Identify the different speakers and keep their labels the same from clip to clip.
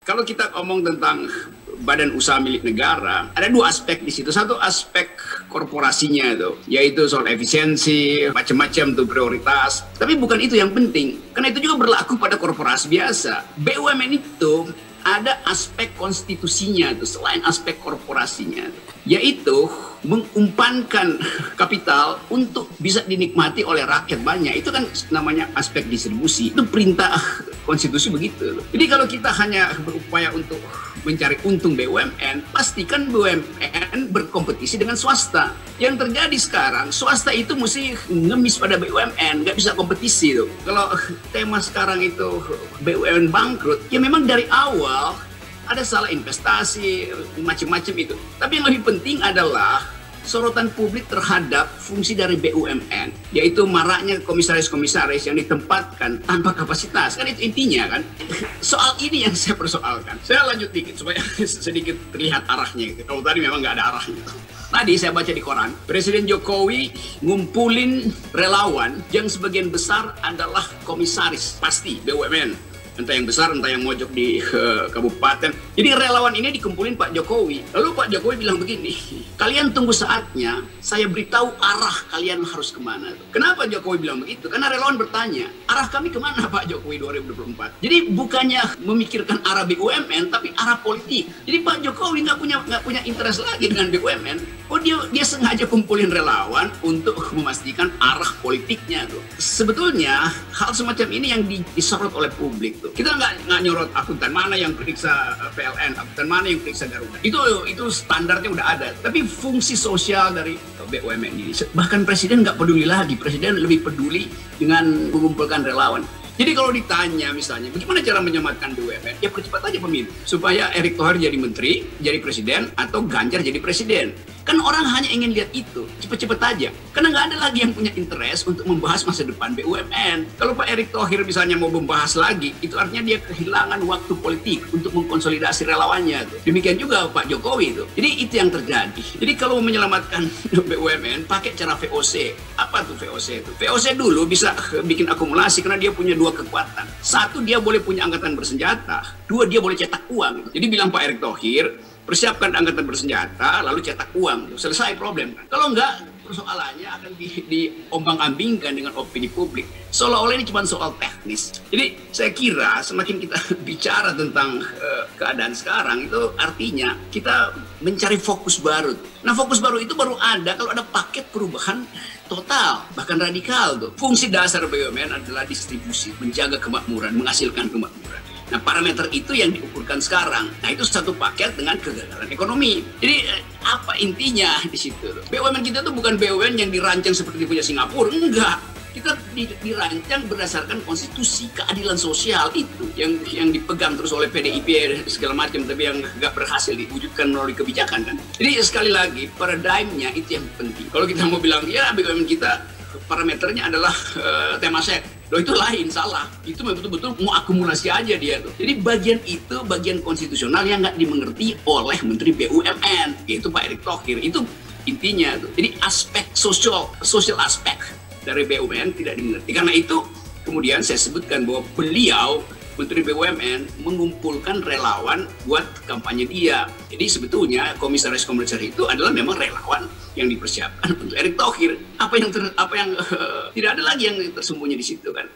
Speaker 1: Kalau kita ngomong tentang badan usaha milik negara, ada dua aspek di situ. Satu aspek korporasinya itu, yaitu soal efisiensi, macam-macam tuh prioritas. Tapi bukan itu yang penting, karena itu juga berlaku pada korporasi biasa. BUMN itu ada aspek konstitusinya tuh, selain aspek korporasinya, yaitu mengumpankan kapital untuk bisa dinikmati oleh rakyat banyak. Itu kan namanya aspek distribusi. Itu perintah konstitusi begitu. Jadi kalau kita hanya berupaya untuk mencari untung BUMN, pastikan BUMN berkompetisi dengan swasta. Yang terjadi sekarang, swasta itu mesti ngemis pada BUMN, nggak bisa kompetisi tuh. Kalau tema sekarang itu BUMN bangkrut, ya memang dari awal ada salah investasi, macam-macam itu. Tapi yang lebih penting adalah sorotan publik terhadap fungsi dari BUMN, yaitu maraknya komisaris-komisaris yang ditempatkan tanpa kapasitas. Kan itu intinya kan. Soal ini yang saya persoalkan. Saya lanjut dikit supaya sedikit terlihat arahnya. Kalau tadi memang nggak ada arahnya. Tadi saya baca di koran, Presiden Jokowi ngumpulin relawan yang sebagian besar adalah komisaris, pasti BUMN. Entah yang besar, entah yang mojok di kabupaten. Jadi relawan ini dikumpulin Pak Jokowi. Lalu Pak Jokowi bilang begini, kalian tunggu saatnya, saya beritahu arah kalian harus kemana. Kenapa Jokowi bilang begitu? Karena relawan bertanya, arah kami kemana Pak Jokowi 2024? Jadi bukannya memikirkan arah BUMN, tapi arah politik. Jadi Pak Jokowi nggak punya interest lagi dengan BUMN. Oh dia sengaja kumpulin relawan untuk memastikan arah politiknya tuh. Sebetulnya hal semacam ini yang disorot oleh publik tuh. Kita nggak nyorot akuntan mana yang periksa PLN, akuntan mana yang periksa Garuda. Itu standarnya udah ada. Tapi fungsi sosial dari BUMN ini, bahkan Presiden nggak peduli lagi. Presiden lebih peduli dengan mengumpulkan relawan. Jadi kalau ditanya misalnya, bagaimana cara menyelamatkan BUMN? Ya percepat aja pemilu. Supaya Erick Thohir jadi menteri, jadi presiden, atau Ganjar jadi presiden. Kan orang hanya ingin lihat itu, cepet-cepet aja. Karena nggak ada lagi yang punya interest untuk membahas masa depan BUMN. Kalau Pak Erick Thohir misalnya mau membahas lagi, itu artinya dia kehilangan waktu politik untuk mengkonsolidasi relawannya. Tuh. Demikian juga Pak Jokowi. Tuh. Jadi itu yang terjadi. Jadi kalau mau menyelamatkan BUMN, pakai cara VOC. Apa tuh VOC itu? VOC dulu bisa bikin akumulasi karena dia punya dua kekuatan. Satu, dia boleh punya angkatan bersenjata. Dua, dia boleh cetak uang. Jadi bilang Pak Erick Thohir, persiapkan angkatan bersenjata, lalu cetak uang. Selesai problem. Kalau enggak, persoalannya akan diombang-ambingkan dengan opini publik. Seolah-olah ini cuma soal teknis. Jadi saya kira semakin kita bicara tentang keadaan sekarang, itu artinya kita mencari fokus baru. Nah fokus baru itu baru ada kalau ada paket perubahan total, bahkan radikal tuh. Fungsi dasar BUMN adalah distribusi, menjaga kemakmuran, menghasilkan kemakmuran. Nah parameter itu yang diukurkan sekarang. Nah itu satu paket dengan kegagalan ekonomi. Jadi apa intinya di situ? BUMN kita tuh bukan BUMN yang dirancang seperti punya Singapura, enggak. Kita dirancang berdasarkan konstitusi, keadilan sosial itu yang dipegang terus oleh PDIP segala macam, tapi yang nggak berhasil diwujudkan melalui kebijakan kan. Jadi sekali lagi paradigmnya itu yang penting. Kalau kita mau bilang ya BUMN kita parameternya adalah Temasek. Loh itu lain, salah. Itu betul-betul mau akumulasi aja dia tuh. Jadi bagian itu, bagian konstitusional yang nggak dimengerti oleh Menteri BUMN, yaitu Pak Erick Thohir. Itu intinya tuh. Jadi aspek social aspek dari BUMN tidak dimengerti. Karena itu kemudian saya sebutkan bahwa beliau, Menteri BUMN, mengumpulkan relawan buat kampanye dia. Jadi sebetulnya komisaris-komisaris itu adalah memang relawan yang dipersiapkan untuk Erick Thohir. Apa yang tidak ada lagi yang tersembunyi di situ kan.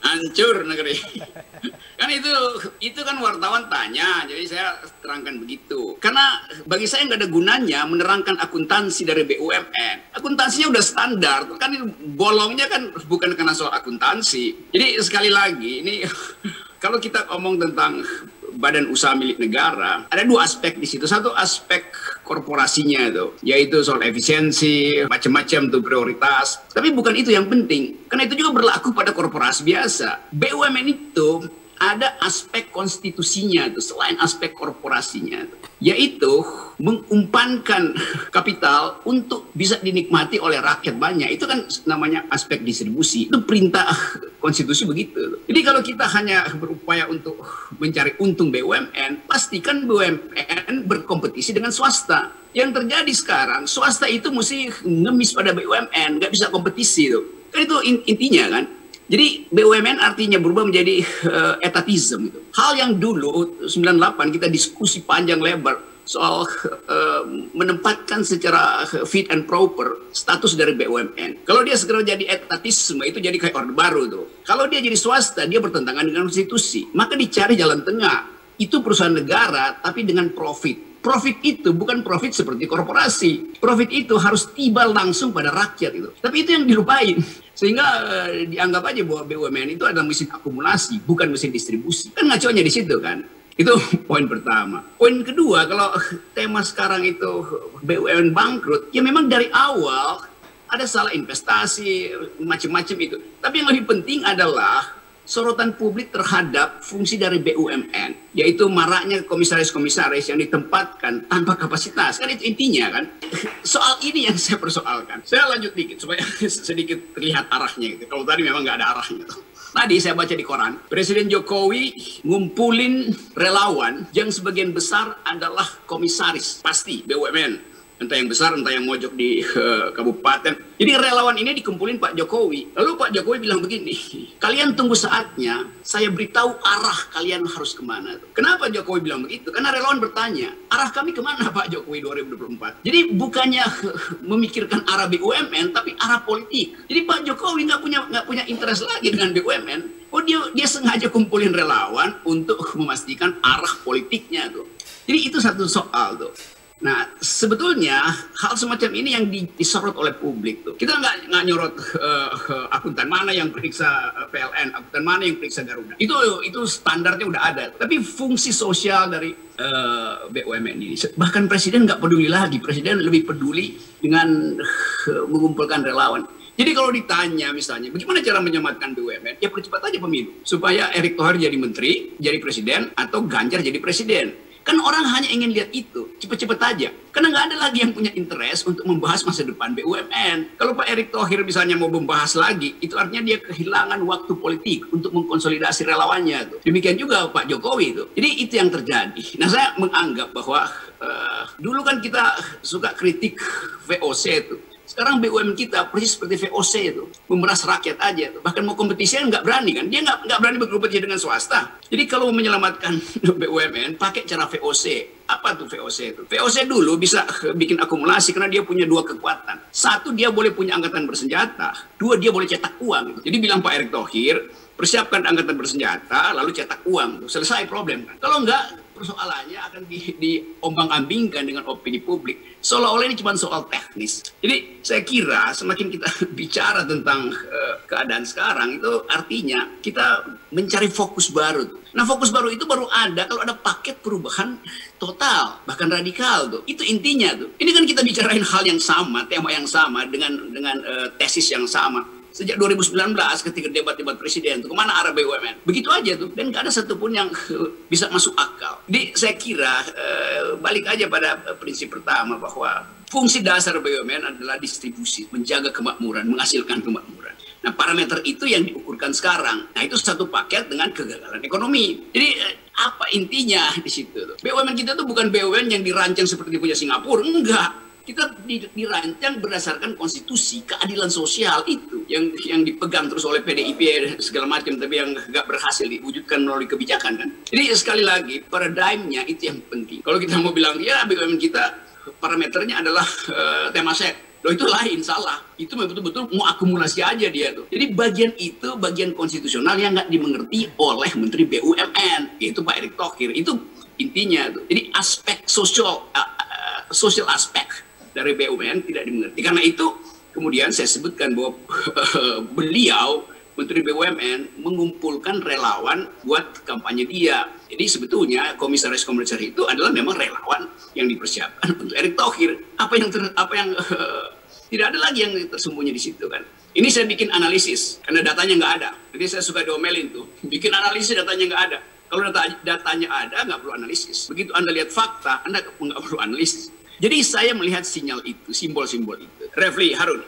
Speaker 1: Hancur negeri. Kan itu kan wartawan tanya, jadi saya terangkan begitu. Karena bagi saya nggak ada gunanya menerangkan akuntansi dari BUMN. Akuntansinya udah standar, kan bolongnya kan bukan karena soal akuntansi. Jadi sekali lagi ini kalau kita ngomong tentang badan usaha milik negara, ada dua aspek di situ. Satu aspek korporasinya itu, yaitu soal efisiensi, macam-macam tuh prioritas. Tapi bukan itu yang penting, karena itu juga berlaku pada korporasi biasa. BUMN itu ada aspek konstitusinya tuh, selain aspek korporasinya tuh. yaitu mengumpankan kapital untuk bisa dinikmati oleh rakyat banyak. Itu kan namanya aspek distribusi. Itu perintah konstitusi begitu. Jadi kalau kita hanya berupaya untuk mencari untung BUMN, pastikan BUMN berkompetisi dengan swasta. Yang terjadi sekarang, swasta itu mesti ngemis pada BUMN, nggak bisa kompetisi tuh. Kan itu intinya kan. Jadi BUMN artinya berubah menjadi etatisme. Gitu. Hal yang dulu 98 kita diskusi panjang lebar soal menempatkan secara fit and proper status dari BUMN. Kalau dia segera jadi etatisme, itu jadi kayak orde baru tuh. Kalau dia jadi swasta, dia bertentangan dengan konstitusi. Maka dicari jalan tengah. Itu perusahaan negara, tapi dengan profit. Profit itu bukan profit seperti korporasi. Profit itu harus tiba langsung pada rakyat itu. Tapi itu yang dilupain. Sehingga dianggap aja bahwa BUMN itu adalah mesin akumulasi, bukan mesin distribusi. Kan ngaconya di situ kan. Itu poin pertama. Poin kedua, kalau tema sekarang itu BUMN bangkrut, ya memang dari awal ada salah investasi, macam-macam itu. Tapi yang lebih penting adalah sorotan publik terhadap fungsi dari BUMN, yaitu maraknya komisaris-komisaris yang ditempatkan tanpa kapasitas. Kan itu intinya kan. Soal ini yang saya persoalkan. Saya lanjut dikit supaya sedikit terlihat arahnya gitu. Kalau tadi memang nggak ada arahnya tuh. Tadi saya baca di koran, Presiden Jokowi ngumpulin relawan yang sebagian besar adalah komisaris, pasti BUMN. Entah yang besar, entah yang mojok di kabupaten. Jadi relawan ini dikumpulin Pak Jokowi. Lalu Pak Jokowi bilang begini, kalian tunggu saatnya, saya beritahu arah kalian harus kemana. Kenapa Jokowi bilang begitu? Karena relawan bertanya, arah kami kemana Pak Jokowi 2024? Jadi bukannya memikirkan arah BUMN, tapi arah politik. Jadi Pak Jokowi nggak punya interest lagi dengan BUMN. Oh dia sengaja kumpulin relawan untuk memastikan arah politiknya tuh. Jadi itu satu soal tuh. Nah, sebetulnya hal semacam ini yang disorot oleh publik tuh. Kita nggak nyorot akuntan mana yang periksa PLN, akuntan mana yang periksa Garuda. Itu standarnya udah ada. Tapi fungsi sosial dari BUMN ini, bahkan Presiden nggak peduli lagi. Presiden lebih peduli dengan mengumpulkan relawan. Jadi kalau ditanya misalnya, bagaimana cara menyelamatkan BUMN? Ya percepat aja pemilu. Supaya Erick Thohir jadi menteri, jadi presiden, atau Ganjar jadi presiden. Kan orang hanya ingin lihat itu, cepet-cepet aja. Karena nggak ada lagi yang punya interest untuk membahas masa depan BUMN. Kalau Pak Erick Thohir misalnya mau membahas lagi, itu artinya dia kehilangan waktu politik untuk mengkonsolidasi relawannya. Tuh. Demikian juga Pak Jokowi. Tuh. Jadi itu yang terjadi. Nah saya menganggap bahwa dulu kan kita suka kritik VOC itu. Sekarang BUMN kita persis seperti VOC itu, memeras rakyat aja. Tuh. Bahkan mau kompetisi nggak berani kan? Dia nggak berani berkompetisi dengan swasta. Jadi kalau mau menyelamatkan BUMN, pakai cara VOC. Apa tuh VOC itu? VOC dulu bisa bikin akumulasi karena dia punya dua kekuatan. Satu, dia boleh punya angkatan bersenjata. Dua, dia boleh cetak uang. Gitu. Jadi bilang Pak Erick Thohir, persiapkan angkatan bersenjata, lalu cetak uang. Tuh. Selesai problem kan? Kalau nggak, persoalannya akan diombang-ambingkan dengan opini publik. Seolah-olah ini cuma soal teknis. Jadi saya kira semakin kita bicara tentang keadaan sekarang, itu artinya kita mencari fokus baru. Nah fokus baru itu baru ada kalau ada paket perubahan total, bahkan radikal tuh. Itu intinya tuh. Ini kan kita bicarain hal yang sama, tema yang sama, dengan tesis yang sama. Sejak 2019 ketika debat-debat presiden tuh kemana arah BUMN, begitu aja tuh, dan gak ada satupun yang bisa masuk akal. Jadi saya kira balik aja pada prinsip pertama bahwa fungsi dasar BUMN adalah distribusi, menjaga kemakmuran, menghasilkan kemakmuran. Nah parameter itu yang diukurkan sekarang. Nah itu satu paket dengan kegagalan ekonomi. Jadi apa intinya di situ tuh? BUMN kita tuh bukan BUMN yang dirancang seperti punya Singapura, enggak. Kita dirancang berdasarkan konstitusi, keadilan sosial itu yang dipegang terus oleh PDIP segala macam, tapi yang nggak berhasil diwujudkan melalui kebijakan kan. Jadi sekali lagi paradigmnya itu yang penting. Kalau kita mau bilang ya BUMN kita parameternya adalah Temasek, loh itu lain, salah. Itu betul-betul mau akumulasi aja dia tuh. Jadi bagian itu bagian konstitusional yang nggak dimengerti oleh Menteri BUMN, yaitu Pak Erick Thohir. Itu intinya tuh. Jadi aspek social aspek dari BUMN tidak dimengerti. Karena itu kemudian saya sebutkan bahwa beliau, Menteri BUMN, mengumpulkan relawan buat kampanye dia. Jadi sebetulnya komisaris-komisaris itu adalah memang relawan yang dipersiapkan untuk Erick Thohir. Apa yang tidak ada lagi yang tersembunyi di situ kan. Ini saya bikin analisis karena datanya nggak ada. Jadi saya suka diomelin tuh. Bikin analisis datanya nggak ada. Kalau datanya ada, nggak perlu analisis. Begitu Anda lihat fakta, Anda nggak perlu analisis. Jadi saya melihat sinyal itu, simbol-simbol itu. Refli, Harun.